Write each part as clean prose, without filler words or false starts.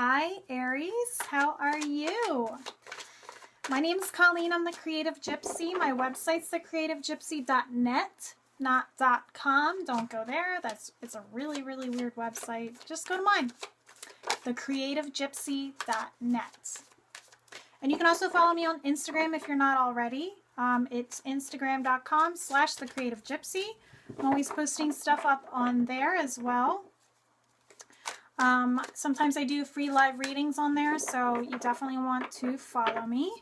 Hi, Aries. How are you? My name is Colleen. I'm the Creative Gypsy. My website's thecreativegypsy.net, not .com. Don't go there. It's a really, really weird website. Just go to mine, thecreativegypsy.net. And you can also follow me on Instagram if you're not already. It's instagram.com/thecreativegypsy. I'm always posting stuff up on there as well. Sometimes I do free live readings on there, so you definitely want to follow me.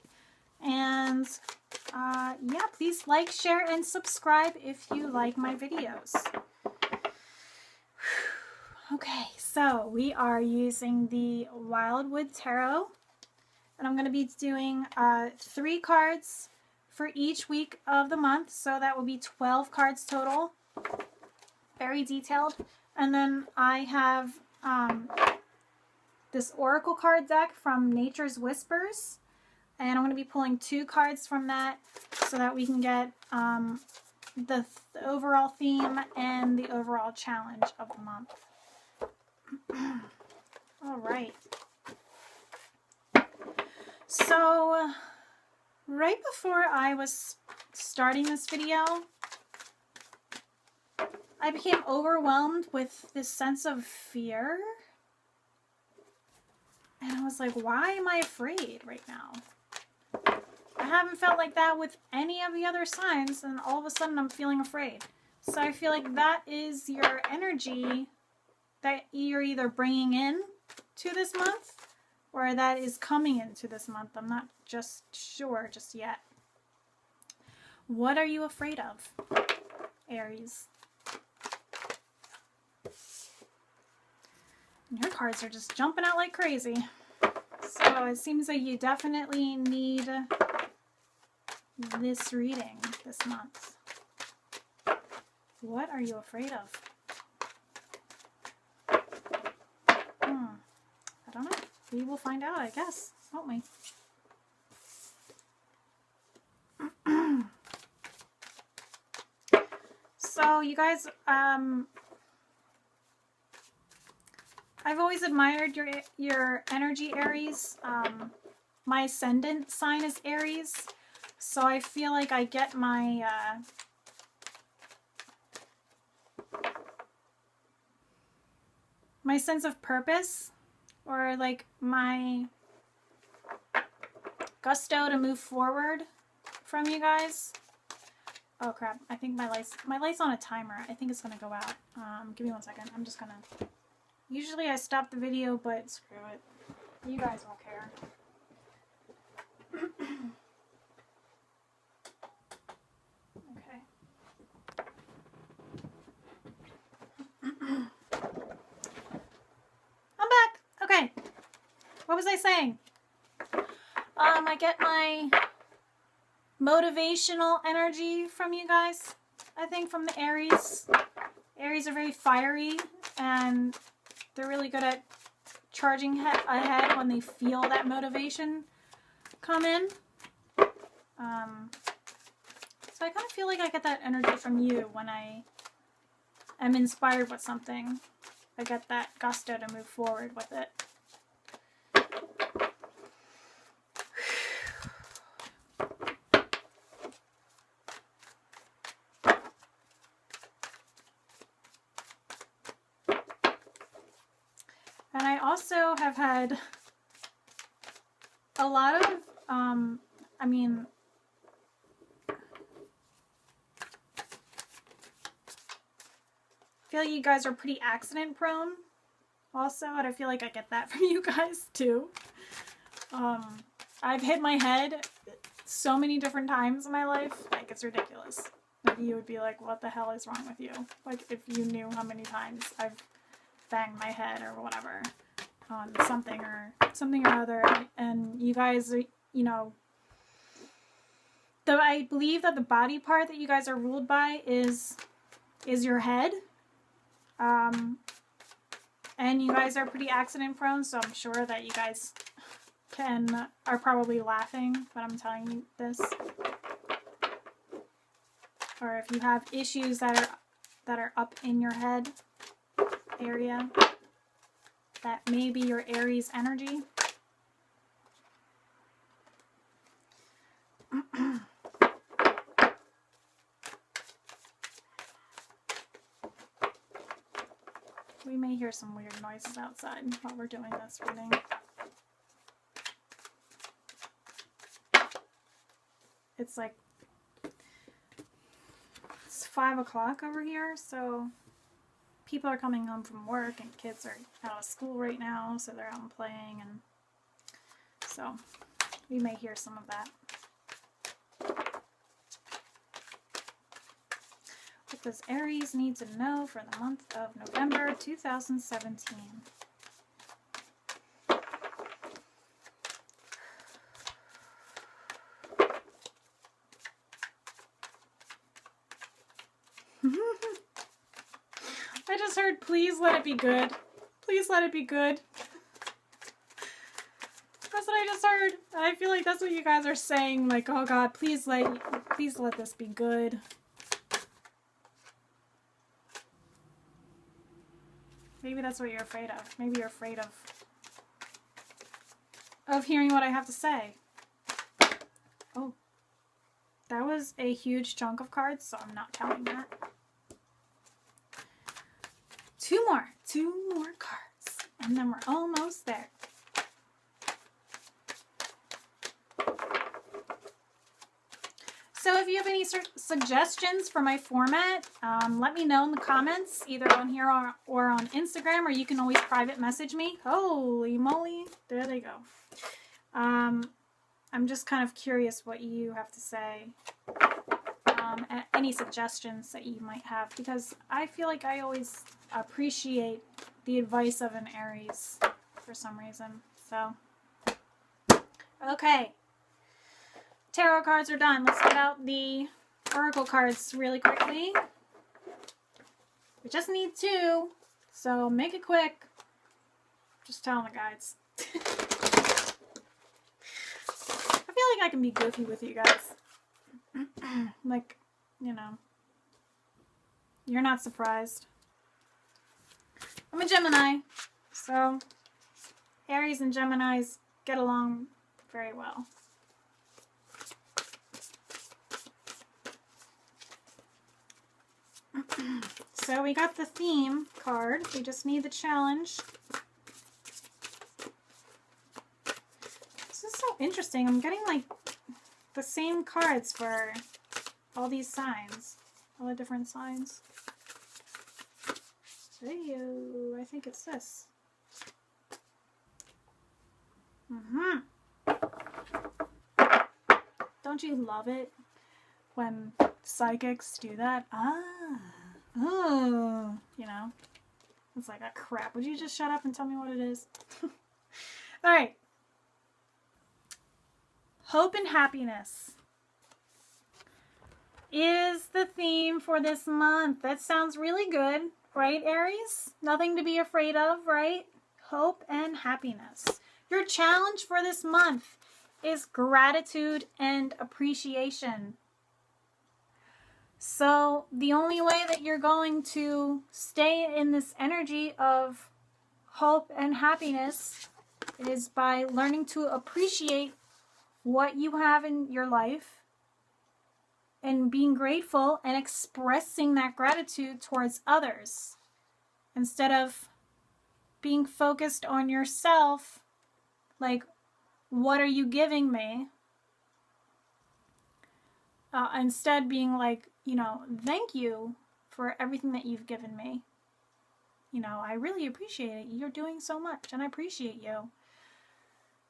And yeah, please like, share, and subscribe if you like my videos. Okay, so we are using the Wildwood Tarot, and I'm going to be doing 3 cards for each week of the month, so that will be 12 cards total. Very detailed. And then I have this Oracle card deck from Nature's Whispers, and I'm going to be pulling 2 cards from that so that we can get the overall theme and the overall challenge of the month. All right. So right before I was starting this video, I became overwhelmed with this sense of fear. And I was like, why am I afraid right now? I haven't felt like that with any of the other signs, and all of a sudden I'm feeling afraid. So I feel like that is your energy that you're either bringing in to this month or that is coming into this month. I'm not just sure just yet. What are you afraid of, Aries? Your cards are just jumping out like crazy. So it seems like you definitely need this reading this month. What are you afraid of? I don't know. We will find out, I guess, won't we? So you guys, I've always admired your energy, Aries. My ascendant sign is Aries, so I feel like I get my my sense of purpose, or like my gusto to move forward from you guys. Oh crap! I think my light's on a timer. I think it's gonna go out. Give me 1 second. I'm just gonna. Usually I stop the video, but screw it. You guys won't care. Okay. I'm back. Okay. What was I saying? I get my motivational energy from you guys. I think from the Aries. Aries are very fiery, and they're really good at charging ahead when they feel that motivation come in. So I kind of feel like I get that energy from you when I am inspired with something. I get that gusto to move forward with it. And I also have had a lot of, I feel like you guys are pretty accident prone also, and I feel like I get that from you guys too. I've hit my head so many different times in my life, like it's ridiculous. Like you would be like, what the hell is wrong with you? Like if you knew how many times I've banged my head or whatever on something or other, and you guys are, you know, though I believe that the body part that you guys are ruled by is your head, and you guys are pretty accident prone, so I'm sure that you guys are probably laughing when I'm telling you this, or if you have issues that are up in your head area, that may be your Aries energy. We may hear some weird noises outside while we're doing this reading. It's like, it's 5 o'clock over here, so people are coming home from work and kids are out of school right now, so they're out and playing, and so we may hear some of that. What does Aries need to know for the month of November 2017? I just heard, please let it be good. Please let it be good. That's what I just heard. I feel like that's what you guys are saying. Like, oh God, please let this be good. Maybe that's what you're afraid of. Maybe you're afraid of hearing what I have to say. Oh, that was a huge chunk of cards, so I'm not counting that. Two more cards, and then we're almost there. So if you have any suggestions for my format, let me know in the comments, either on here or on Instagram, or you can always private message me. Holy moly, there they go. I'm just kind of curious what you have to say, any suggestions that you might have, because I feel like I always appreciate the advice of an Aries for some reason. So, okay. Tarot cards are done. Let's get out the Oracle cards really quickly. We just need 2, so make it quick. Just telling the guides. I feel like I can be goofy with you guys. Like, you know, you're not surprised. I'm a Gemini, so Aries and Geminis get along very well. So we got the theme card. We just need the challenge. This is so interesting. I'm getting like the same cards for all these signs. All the different signs. I think it's this. Don't you love it when psychics do that? Oh, you know, it's like, crap, would you just shut up and tell me what it is? All right. Hope and happiness is the theme for this month. That sounds really good, right, Aries? Nothing to be afraid of, right? Hope and happiness. Your challenge for this month is gratitude and appreciation. So the only way that you're going to stay in this energy of hope and happiness is by learning to appreciate what you have in your life and being grateful and expressing that gratitude towards others instead of being focused on yourself, like, what are you giving me? Instead being like, you know, thank you for everything that you've given me. You know, I really appreciate it. You're doing so much and I appreciate you.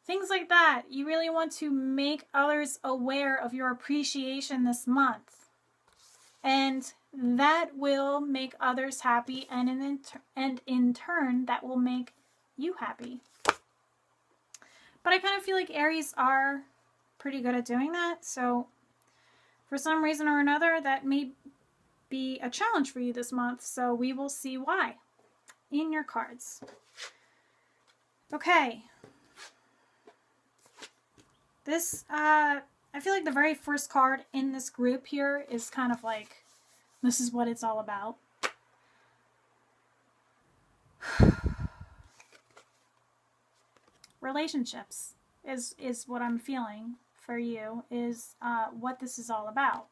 Things like that. You really want to make others aware of your appreciation this month. And that will make others happy, and in turn, that will make you happy. But I kind of feel like Aries are pretty good at doing that. So for some reason or another, that may be a challenge for you this month. So we will see why in your cards. Okay. This, I feel like the very first card in this group here is kind of like, this is what it's all about. relationships is what I'm feeling for you, is what this is all about.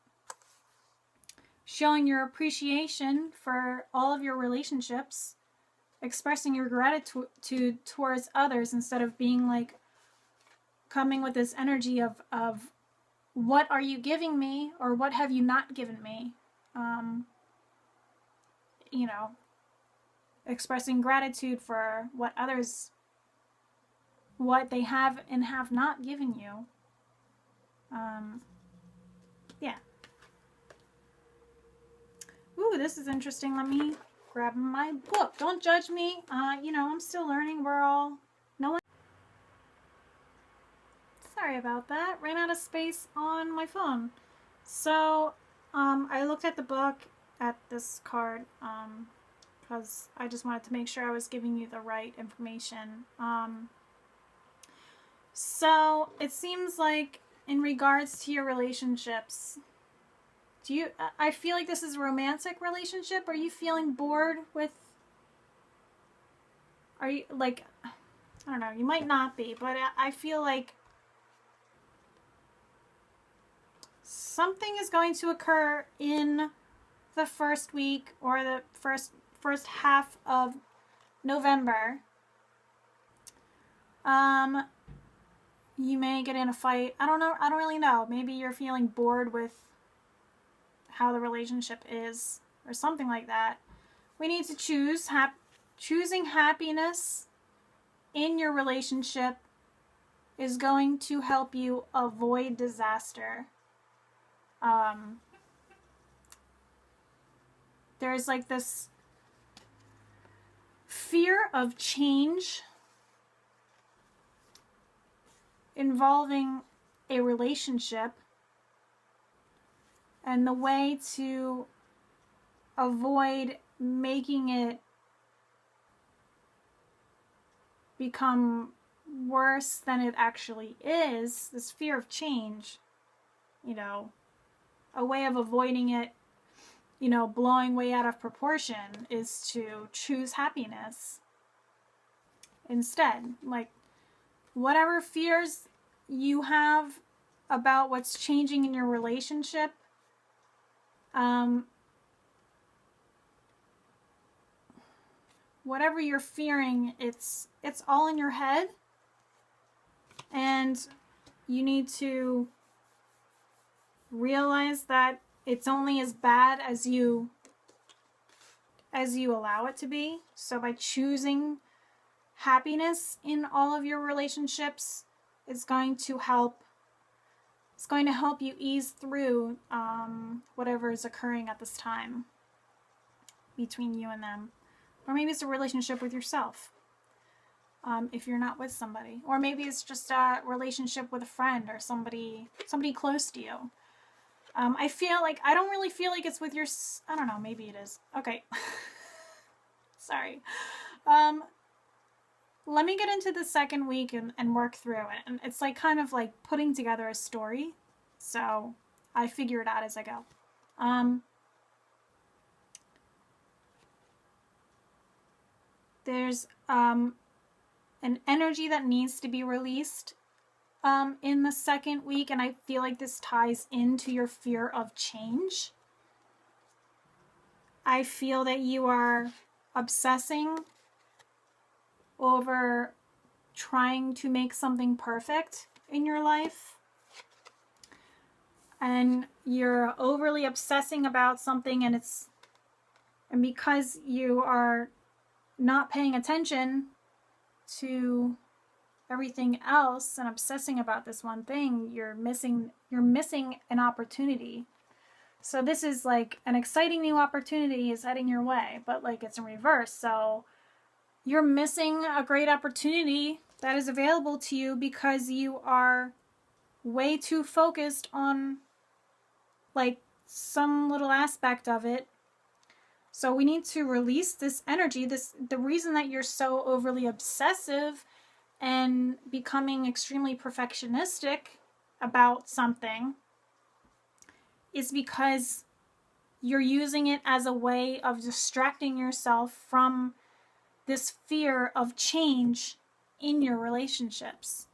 Showing your appreciation for all of your relationships, expressing your gratitude towards others instead of being like coming with this energy of what are you giving me or what have you not given me. You know, expressing gratitude for what others, what they have and have not given you. Yeah. Ooh, this is interesting. Let me grab my book. Don't judge me. You know, I'm still learning. We're all... No one... Sorry about that. Ran out of space on my phone. So, I looked at the book, at this card, because I just wanted to make sure I was giving you the right information. So, it seems like in regards to your relationships, I feel like this is a romantic relationship. Are you feeling bored with, are you, like, I don't know, you might not be, but I feel like something is going to occur in the first week or the first half of November. You may get in a fight. I don't know. I don't really know. Maybe you're feeling bored with how the relationship is or something like that. We need to choose. Choosing happiness in your relationship is going to help you avoid disaster. There's like this fear of change involving a relationship, and the way to avoid making it become worse than it actually is, this fear of change, you know, a way of avoiding it, you know, blowing way out of proportion, is to choose happiness instead. Like, whatever fears you have about what's changing in your relationship, whatever you're fearing, it's all in your head, and you need to realize that it's only as bad as you allow it to be. So by choosing happiness in all of your relationships, it's going to help you ease through whatever is occurring at this time between you and them. Or maybe it's a relationship with yourself, if you're not with somebody. Or maybe it's just a relationship with a friend or somebody close to you. I don't really feel like it's with your... I don't know, maybe it is. Okay. Sorry. Let me get into the second week and work through it. And it's like kind of like putting together a story. So I figure it out as I go. There's an energy that needs to be released in the second week, and I feel like this ties into your fear of change. I feel that you are obsessing over trying to make something perfect in your life, and you're overly obsessing about something, and because you are not paying attention to everything else and obsessing about this one thing, you're missing an opportunity. So this is like an exciting new opportunity is heading your way, but like it's in reverse. So you're missing a great opportunity that is available to you because you are way too focused on like some little aspect of it. So we need to release this energy. The reason that you're so overly obsessive and becoming extremely perfectionistic about something is because you're using it as a way of distracting yourself from this fear of change in your relationships.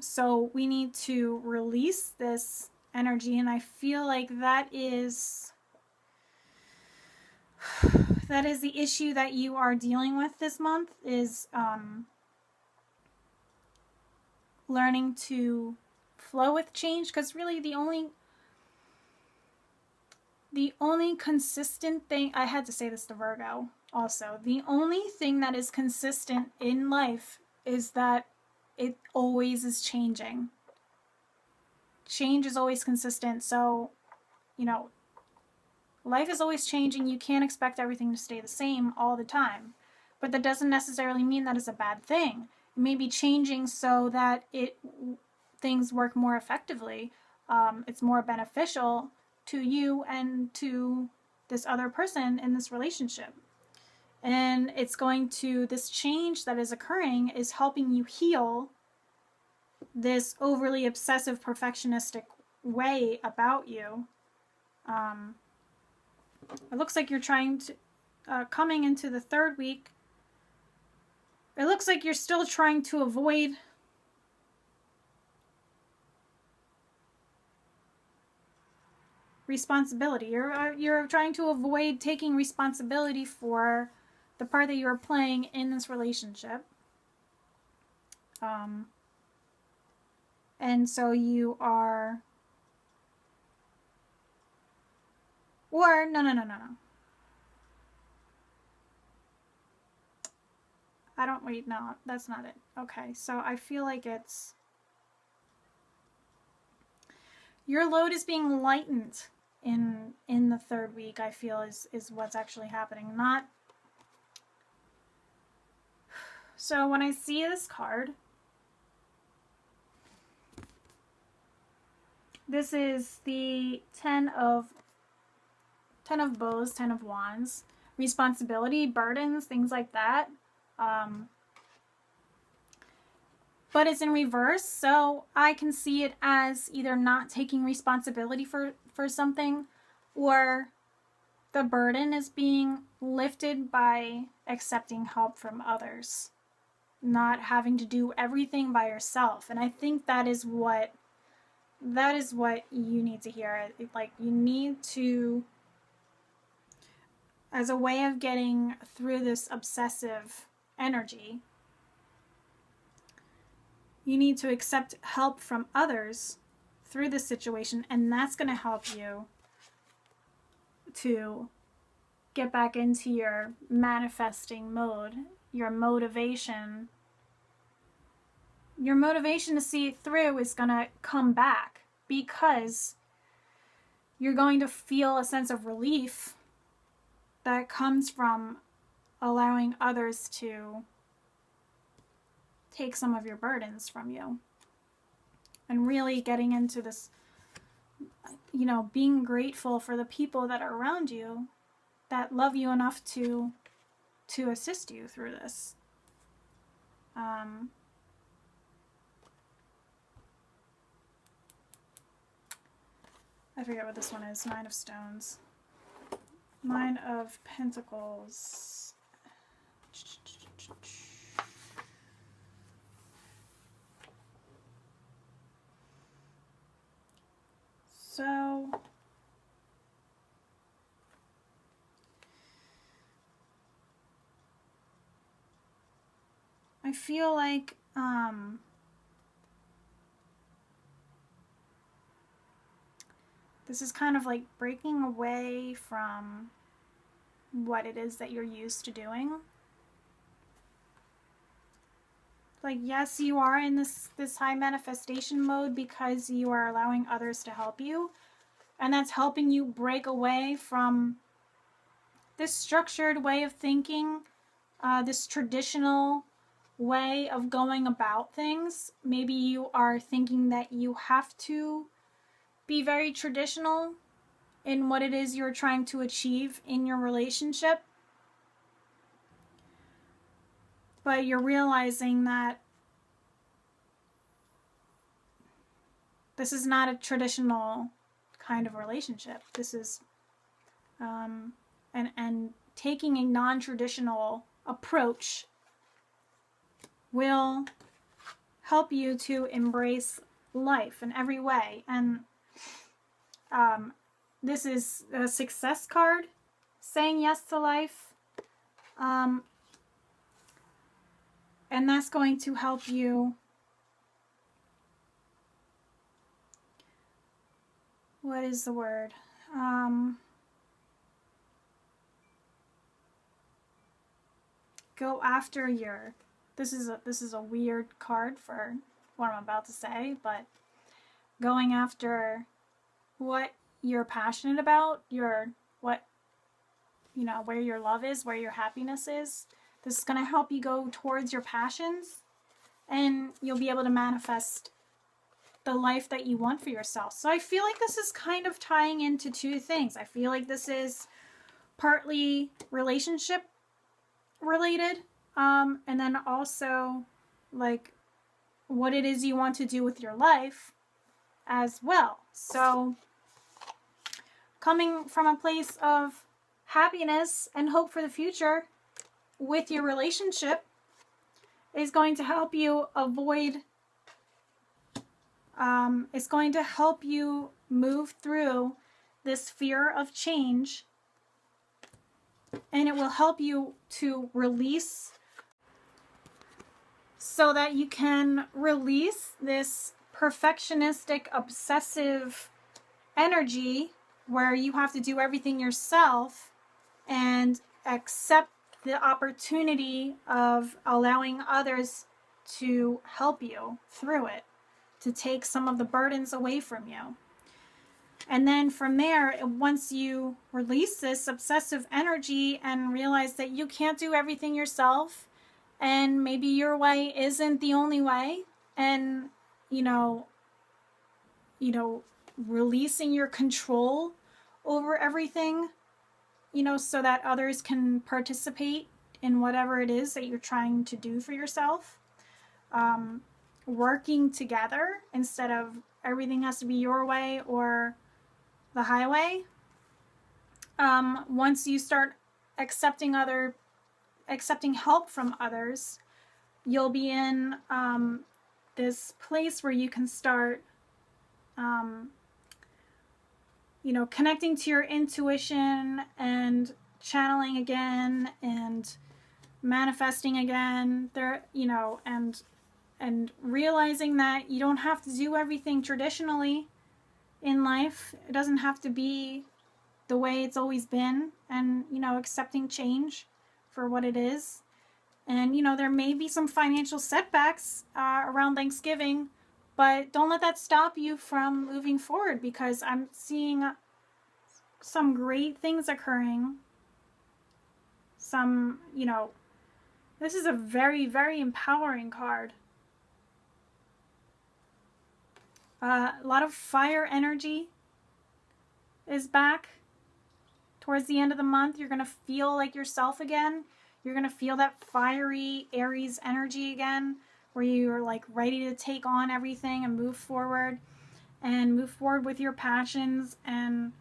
So we need to release this energy, and I feel like that is the issue that you are dealing with this month, is learning to flow with change, because really the only consistent thing, I had to say this to Virgo also, the only thing that is consistent in life is that it always is changing. Change is always consistent. So, you know, life is always changing. You can't expect everything to stay the same all the time. But that doesn't necessarily mean that it's a bad thing. It may be changing so that things work more effectively. It's more beneficial to you and to this other person in this relationship. And this change that is occurring is helping you heal this overly obsessive perfectionistic way about you. It looks like you're trying to, coming into the third week, it looks like you're still trying to avoid responsibility. You're trying to avoid taking responsibility for the part that you're playing in this relationship. And so you are, or no. No, that's not it. Okay, so I feel like it's, your load is being lightened in the third week, I feel is what's actually happening. Not, so when I see this card, this is the 10 of bows, 10 of wands, responsibility, burdens, things like that. But it's in reverse, so I can see it as either not taking responsibility for something, or the burden is being lifted by accepting help from others, not having to do everything by yourself. And I think that is what you need to hear. Like, you need to, as a way of getting through this obsessive energy, you need to accept help from others through this situation, and that's going to help you to get back into your manifesting mode, your motivation. Your motivation to see it through is going to come back, because you're going to feel a sense of relief that comes from allowing others to take some of your burdens from you, and really getting into this, you know, being grateful for the people that are around you that love you enough to assist you through this. I forget what this one is. 9 of Stones. 9 of Pentacles. So I feel like this is kind of like breaking away from what it is that you're used to doing. Like, yes, you are in this high manifestation mode because you are allowing others to help you, and that's helping you break away from this structured way of thinking, this traditional way of going about things. Maybe you are thinking that you have to be very traditional in what it is you're trying to achieve in your relationship, but you're realizing that this is not a traditional kind of relationship. This is and taking a non-traditional approach will help you to embrace life in every way. And this is a success card, saying yes to life. And that's going to help you. What is the word? Go after your, this is a weird card for what I'm about to say, but going after what you're passionate about, what, you know, where your love is, where your happiness is. This is going to help you go towards your passions, and you'll be able to manifest the life that you want for yourself. So I feel like this is kind of tying into two things. I feel like this is partly relationship related, and then also like what it is you want to do with your life as well. So coming from a place of happiness and hope for the future with your relationship is going to help you avoid, it's going to help you move through this fear of change, and it will help you to release, so that you can release this perfectionistic, obsessive energy where you have to do everything yourself, and accept the opportunity of allowing others to help you through it, to take some of the burdens away from you. And then from there, once you release this obsessive energy and realize that you can't do everything yourself, and maybe your way isn't the only way, and you know, releasing your control over everything, you know, so that others can participate in whatever it is that you're trying to do for yourself. Working together instead of everything has to be your way or the highway. Once you start accepting help from others, you'll be in this place where you can start connecting to your intuition and channeling again and manifesting again there, and realizing that you don't have to do everything traditionally in life. It doesn't have to be the way it's always been, and accepting change for what it is. And there may be some financial setbacks around Thanksgiving, but don't let that stop you from moving forward, because I'm seeing some great things occurring. This is a very, very empowering card. A lot of fire energy is back. Towards the end of the month, you're going to feel like yourself again. You're going to feel that fiery Aries energy again, where you're like ready to take on everything and move forward with your passions. And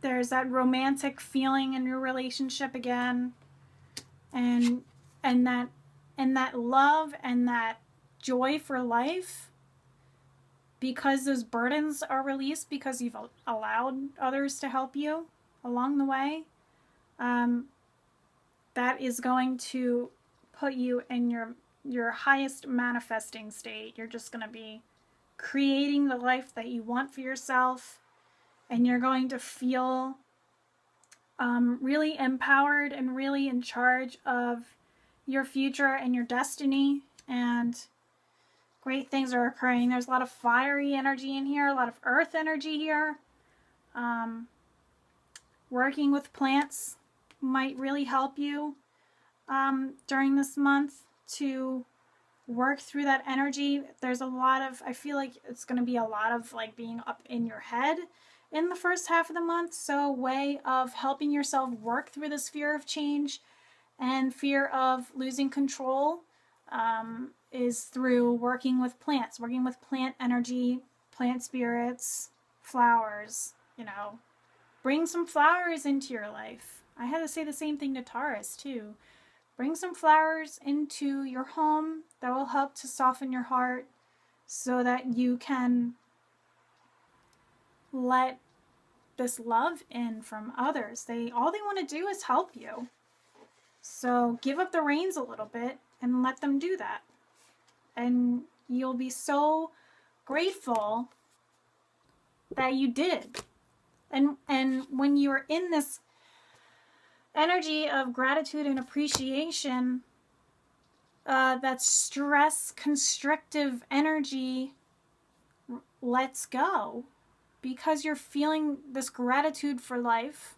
there's that romantic feeling in your relationship again, and that love and that joy for life, because those burdens are released, because you've allowed others to help you along the way. That is going to put you in your highest manifesting state. You're just going to be creating the life that you want for yourself, and you're going to feel really empowered and really in charge of your future and your destiny, and great things are occurring. There's a lot of fiery energy in here, a lot of earth energy here. Working with plants might really help you during this month to work through that energy. There's a lot of, I feel like it's going to be a lot of like being up in your head in the first half of the month. So a way of helping yourself work through this fear of change and fear of losing control is through working with plants, working with plant energy, plant spirits, flowers. Bring some flowers into your life. I had to say the same thing to Taurus too. Bring some flowers into your home that will help to soften your heart so that you can let this love in from others. All they want to do is help you. So give up the reins a little bit and let them do that. And you'll be so grateful that you did. And when you're in this energy of gratitude and appreciation, that stress constrictive energy lets go, because you're feeling this gratitude for life,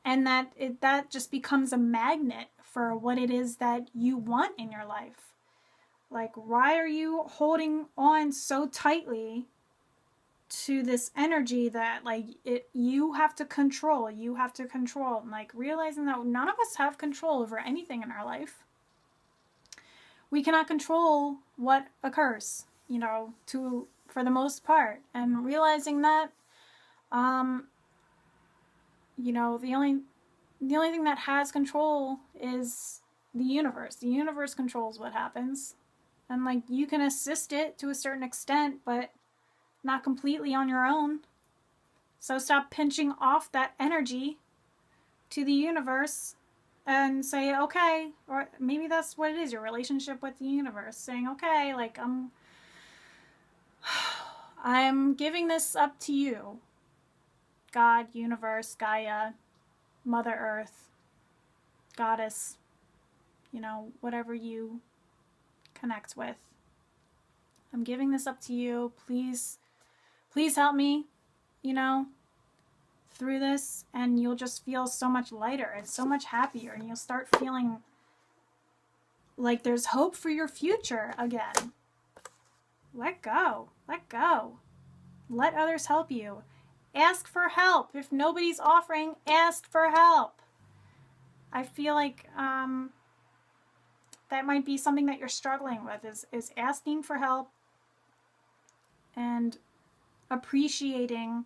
and that just becomes a magnet for what it is that you want in your life. Like, why are you holding on so tightly to this energy that, like, you have to control, and, like, realizing that none of us have control over anything in our life. We cannot control what occurs, for the most part, and realizing that, the only thing that has control is the universe. The universe controls what happens, and, like, you can assist it to a certain extent, but not completely on your own. So stop pinching off that energy to the universe and say, okay, or maybe that's what it is, your relationship with the universe, saying, okay, like, I'm giving this up to you, God, universe, Gaia, Mother Earth, Goddess, whatever you connect with. I'm giving this up to you. Please help me, through this, and you'll just feel so much lighter and so much happier, and you'll start feeling like there's hope for your future again. Let go. Let others help you. Ask for help. If nobody's offering, ask for help. I feel like that might be something that you're struggling with, is asking for help and appreciating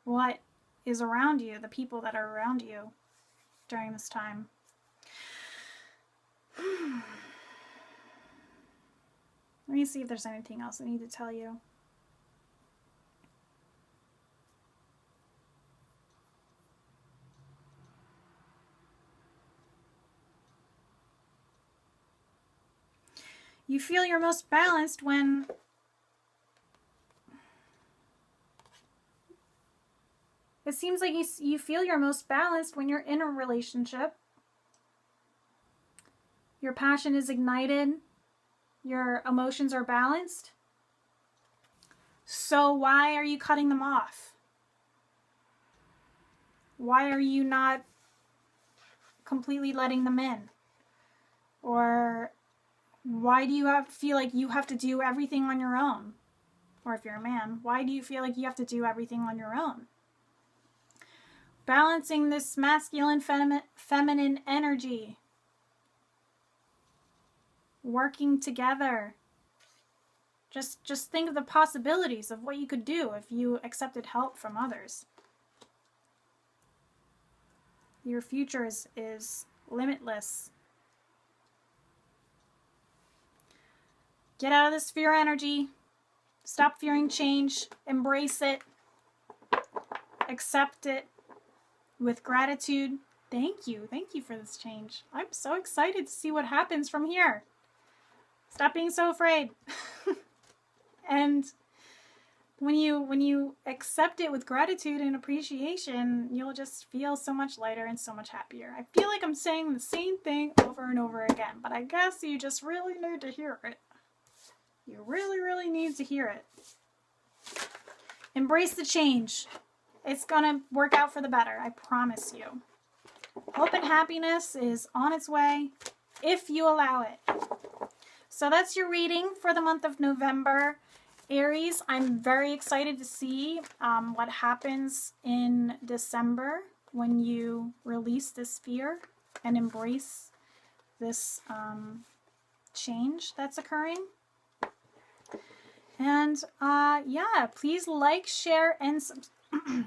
what is around you, the people that are around you during this time. Let me see if there's anything else I need to tell you. You feel your most balanced when it seems like you feel your most balanced when you're in a relationship. Your passion is ignited. Your emotions are balanced. So why are you cutting them off? Why are you not completely letting them in? Or why do you feel like you have to do everything on your own? Or if you're a man, why do you feel like you have to do everything on your own? Balancing this masculine, feminine energy. Working together. Just think of the possibilities of what you could do if you accepted help from others. Your future is limitless. Get out of this fear energy. Stop fearing change. Embrace it. Accept it with gratitude. Thank you. Thank you for this change. I'm so excited to see what happens from here. Stop being so afraid. And when you accept it with gratitude and appreciation, you'll just feel so much lighter and so much happier. I feel like I'm saying the same thing over and over again, but I guess you just really need to hear it. You really, really need to hear it. Embrace the change. It's gonna work out for the better, I promise you. Hope and happiness is on its way if you allow it. So that's your reading for the month of November. Aries, I'm very excited to see what happens in December when you release this fear and embrace this change that's occurring. And yeah, please like, share, and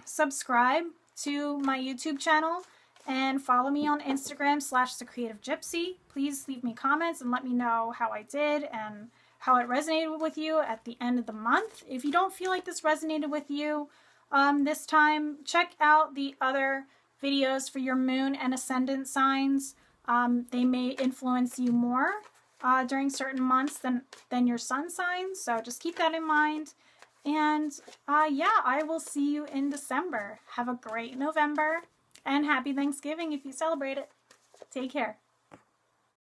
subscribe to my YouTube channel. And follow me on Instagram / the Creative Gypsy. Please leave me comments and let me know how I did and how it resonated with you at the end of the month. If you don't feel like this resonated with you this time, check out the other videos for your moon and ascendant signs. They may influence you more during certain months than your sun signs, so just keep that in mind. And yeah, I will see you in December. Have a great November and happy Thanksgiving if you celebrate it. Take care.